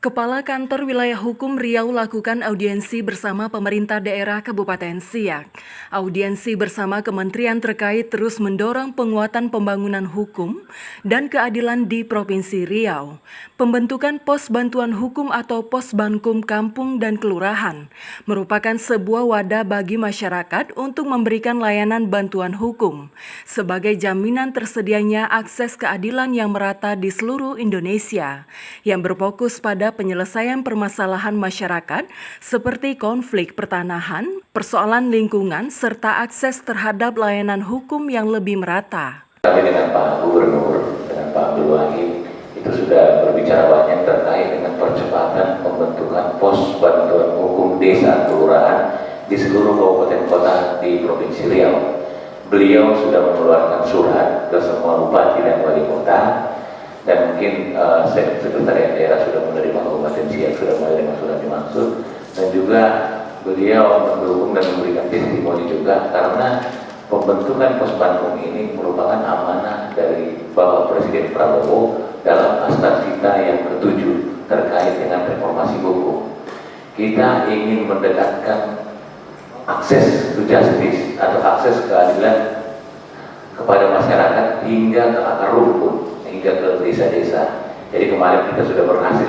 Kepala Kantor Wilayah Hukum Riau lakukan audiensi bersama pemerintah daerah Kabupaten Siak. Audiensi bersama kementerian terkait terus mendorong penguatan pembangunan hukum dan keadilan di Provinsi Riau. Pembentukan pos bantuan hukum atau pos bankum kampung dan kelurahan merupakan sebuah wadah bagi masyarakat untuk memberikan layanan bantuan hukum sebagai jaminan tersedianya akses keadilan yang merata di seluruh Indonesia yang berfokus pada penyelesaian permasalahan masyarakat seperti konflik pertanahan, persoalan lingkungan, serta akses terhadap layanan hukum yang lebih merata. Kami dengan Pak Gubernur, dengan Pak Abdul Wahid, itu sudah berbicara banyak terkait dengan percepatan pembentukan pos bantuan hukum desa kelurahan di seluruh kabupaten kota di Provinsi Riau. Beliau sudah mengeluarkan surat ke semua bupati dan wali kota, dan mungkin sekretariat daerah sudah menerima Kabupaten Siak, sudah menerima surat dimaksud, dan juga beliau mendukung dan memberikan testimoni juga karena pembentukan pos bankum ini merupakan amanah dari Bapak Presiden Prabowo dalam Astra-Cita yang ke-7 terkait dengan reformasi hukum. Kita ingin mendekatkan akses to justice atau akses keadilan kepada masyarakat hingga ke akar rumput, hingga ke desa-desa. Jadi kemarin kita sudah berhasil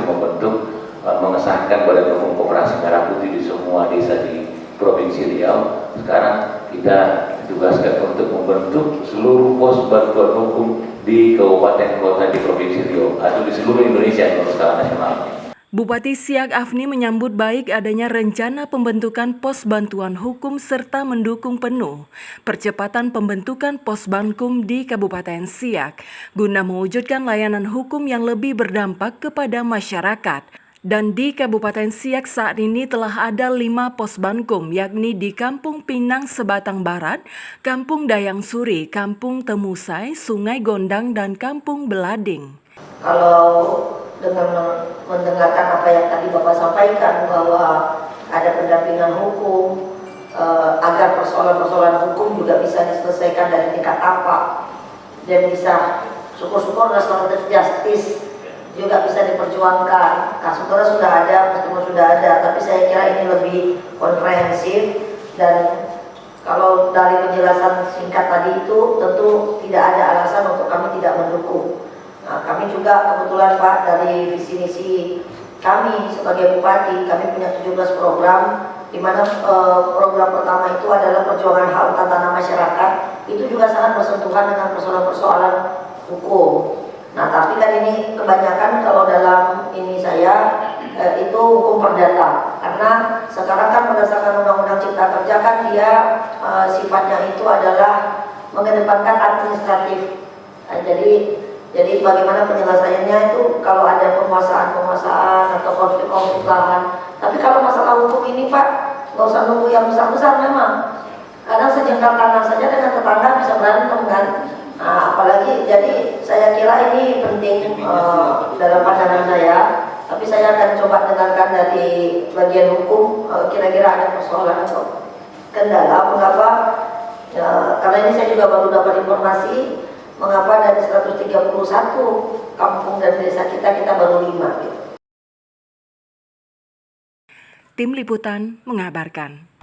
mengesahkan Badan Hukum Koperasi Merah Putih di semua desa di Provinsi Riau. Sekarang kita ditugaskan untuk membentuk seluruh pos bantuan hukum di kabupaten kota di Provinsi Riau atau di seluruh Indonesia untuk skala nasional. Bupati Siak Afni menyambut baik adanya rencana pembentukan pos bantuan hukum serta mendukung penuh percepatan pembentukan pos bankum di Kabupaten Siak guna mewujudkan layanan hukum yang lebih berdampak kepada masyarakat. Dan di Kabupaten Siak saat ini telah ada 5 pos bankum, yakni di Kampung Pinang Sebatang Barat, Kampung Dayang Suri, Kampung Temusai, Sungai Gondang, dan Kampung Belading. Kalau dengan mendengarkan apa yang tadi Bapak sampaikan bahwa ada pendampingan hukum agar persoalan-persoalan hukum juga bisa diselesaikan dari tingkat tapak dan bisa syukur-syukur restoratif justice juga bisa diperjuangkan. Kasusnya sudah ada, meskipun sudah ada, tapi saya kira ini lebih komprehensif, dan kalau dari penjelasan singkat tadi itu tentu tidak ada alasan untuk kami tidak mendukung. Nah, kami juga kebetulan Pak, dari visi misi kami sebagai bupati, kami punya 17 program, di mana program pertama itu adalah perjuangan hak tanah masyarakat. Itu juga sangat bersentuhan dengan persoalan-persoalan hukum. Nah, tapi kan ini kebanyakan kalau dalam ini saya itu hukum perdata, karena sekarang kan berdasarkan Undang-Undang Cipta Kerja kan dia sifatnya itu adalah mengedepankan administratif. Nah, jadi bagaimana penyelesaiannya itu kalau ada penguasaan atau konflik lahan. Tapi kalau masalah hukum ini Pak, nggak usah nunggu yang besar-besar memang. Kadang sejengkal tanah saja dengan tetangga bisa berantem kan. Nah, apalagi jadi saya kira ini penting dalam pandangan saya. Tapi saya akan coba dengarkan dari bagian hukum kira-kira ada persoalan atau kendala mengapa. Karena ini saya juga baru dapat informasi mengapa dari 131 kampung dan desa kita baru 5 gitu. Tim Liputan mengabarkan.